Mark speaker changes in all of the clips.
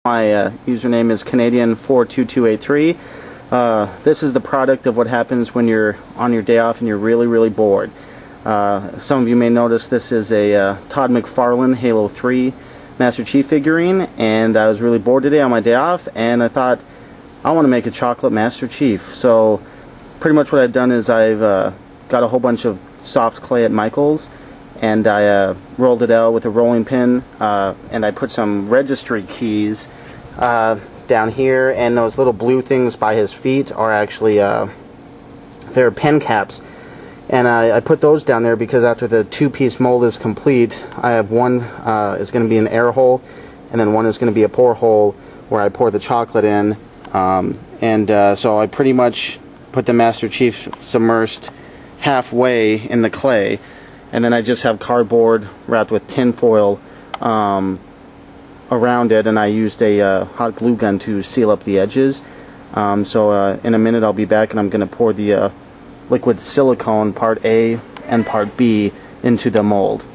Speaker 1: My username is Canadian42283. This is the product of what happens when you're on your day off and you're really bored. Some of you may notice this is a Todd McFarlane Halo 3 Master Chief figurine, and I was really bored today on my day off, and I thought I want to make a chocolate Master Chief. So pretty much what I've done is I've got a whole bunch of soft clay at Michael's, and I rolled it out with a rolling pin, and I put some registry keys down here, and those little blue things by his feet are actually they're pen caps, and I put those down there because after the two-piece mold is complete, I have one is going to be an air hole, and then one is going to be a pour hole where I pour the chocolate in, so I pretty much put the Master Chief submersed halfway in the clay, and then I just have cardboard wrapped with tin foil around it, and I used a hot glue gun to seal up the edges. So in a minute I'll be back, and I'm going to pour the liquid silicone part A and part B into the mold.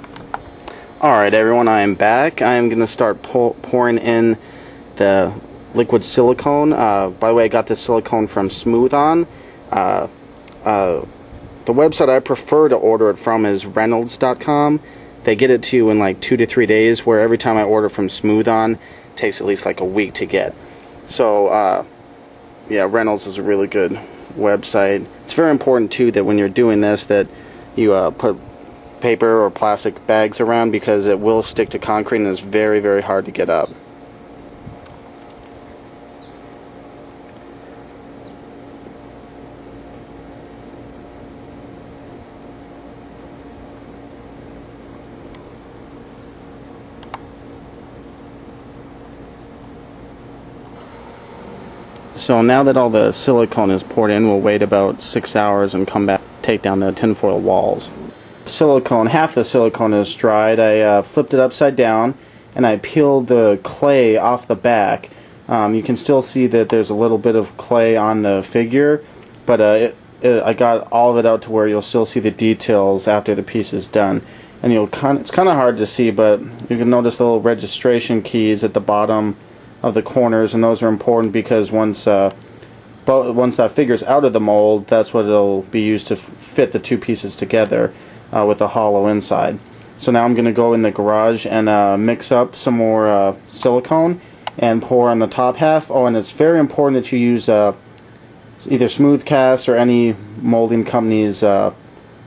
Speaker 1: Alright everyone, I am back. I am going to start pouring in the liquid silicone. By the way, I got this silicone from SmoothSil. The website I prefer to order it from is Reynolds.com. They get it to you in like 2 to 3 days, where every time I order from SmoothSil, it takes at least like a week to get. So, yeah, Reynolds is a really good website. It's very important, too, that when you're doing this, that you put paper or plastic bags around, because it will stick to concrete and it's very hard to get up. So now that all the silicone is poured in, we'll wait about 6 hours and come back, take down the tinfoil walls. Silicone, half the silicone is dried. I flipped it upside down, and I peeled the clay off the back. You can still see that there's a little bit of clay on the figure, but I got all of it out to where you'll still see the details after the piece is done. And it's kind of hard to see, but you can notice the little registration keys at the bottom of the corners, and those are important because once that figure's out of the mold, that's what it'll be used to fit the two pieces together with the hollow inside. So now I'm going to go in the garage and mix up some more silicone and pour on the top half. Oh, and it's very important that you use either Smooth Cast or any molding company's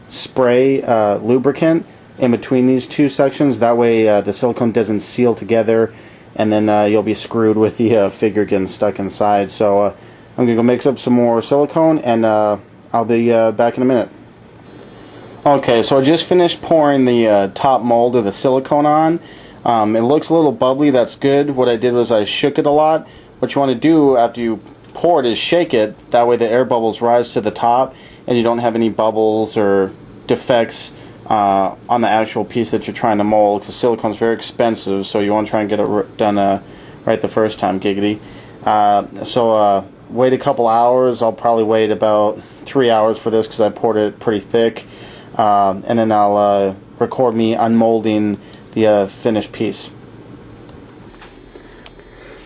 Speaker 1: spray lubricant in between these two sections. That way the silicone doesn't seal together, and then you'll be screwed with the figure getting stuck inside. So I'm going to go mix up some more silicone, and I'll be back in a minute. Okay, so I just finished pouring the top mold of the silicone on. It looks a little bubbly, that's good. What I did was I shook it a lot. What you want to do after you pour it is shake it, that way the air bubbles rise to the top and you don't have any bubbles or defects on the actual piece that you're trying to mold, because silicone is very expensive, so you want to try and get it done right the first time, giggity. So wait a couple hours. I'll probably wait about 3 hours for this because I poured it pretty thick, and then I'll record me unmolding the finished piece.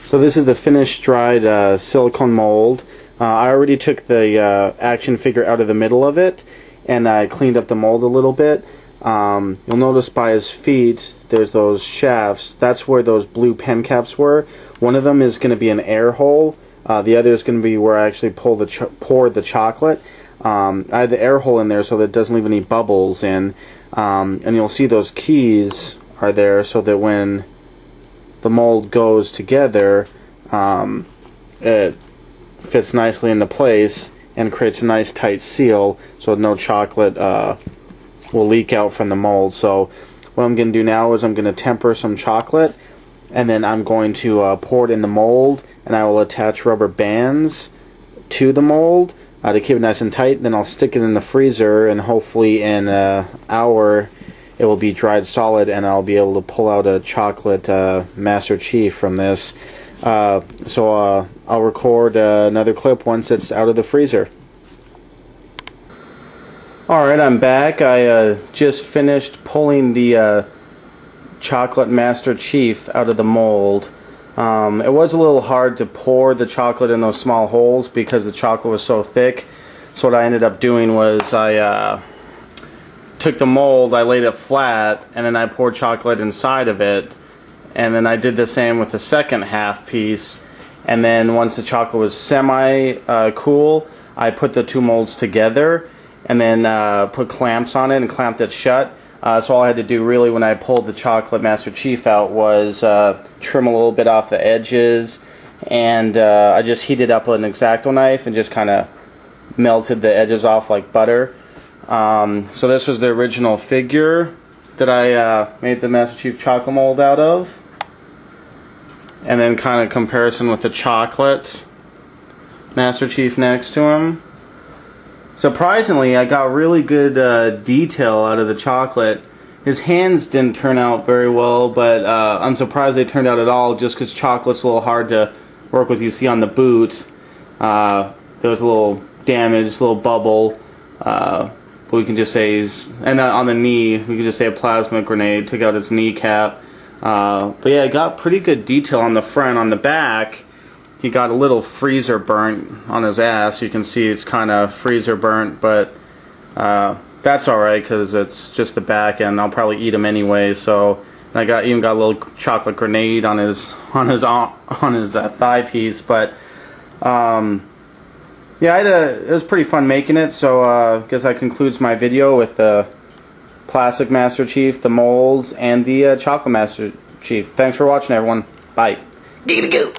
Speaker 1: So this is the finished dried silicone mold. I already took the action figure out of the middle of it, and I cleaned up the mold a little bit. You'll notice by his feet there's those shafts. That's where those blue pen caps were. One of them is going to be an air hole. The other is going to be where I actually pour the chocolate. I had the air hole in there so that it doesn't leave any bubbles in. And you'll see those keys are there so that when the mold goes together, it fits nicely into place and creates a nice tight seal so no chocolate will leak out from the mold. So what I'm going to do now is I'm going to temper some chocolate, and then I'm going to pour it in the mold, and I will attach rubber bands to the mold to keep it nice and tight. Then I'll stick it in the freezer, and hopefully in an hour it will be dried solid, and I'll be able to pull out a chocolate Master Chief from this. So I'll record another clip once it's out of the freezer. Alright, I'm back. I just finished pulling the chocolate Master Chief out of the mold. It was a little hard to pour the chocolate in those small holes because the chocolate was so thick. So what I ended up doing was I took the mold, I laid it flat, and then I poured chocolate inside of it. And then I did the same with the second half piece. And then once the chocolate was semi-cool, I put the two molds together and then put clamps on it and clamped it shut. So all I had to do really when I pulled the chocolate Master Chief out was trim a little bit off the edges, and I just heated up an X-Acto knife and just kind of melted the edges off like butter. So this was the original figure that I made the Master Chief chocolate mold out of. And then kind of comparison with the chocolate Master Chief next to him. Surprisingly, I got really good detail out of the chocolate. His hands didn't turn out very well, but I'm surprised they turned out at all just because chocolate's a little hard to work with. You see on the boot, there was a little damage, a little bubble. But we can just say and on the knee, we can just say a plasma grenade took out his kneecap. But yeah, I got pretty good detail on the front. On the back, he got a little freezer burnt on his ass. You can see it's kind of freezer burnt, but that's alright because it's just the back, and I'll probably eat him anyway. So I even got a little chocolate grenade on his thigh piece. But yeah, it was pretty fun making it. So I guess that concludes my video with the plastic Master Chief, the molds, and the chocolate Master Chief. Thanks for watching, everyone. Bye.
Speaker 2: Giggity goo.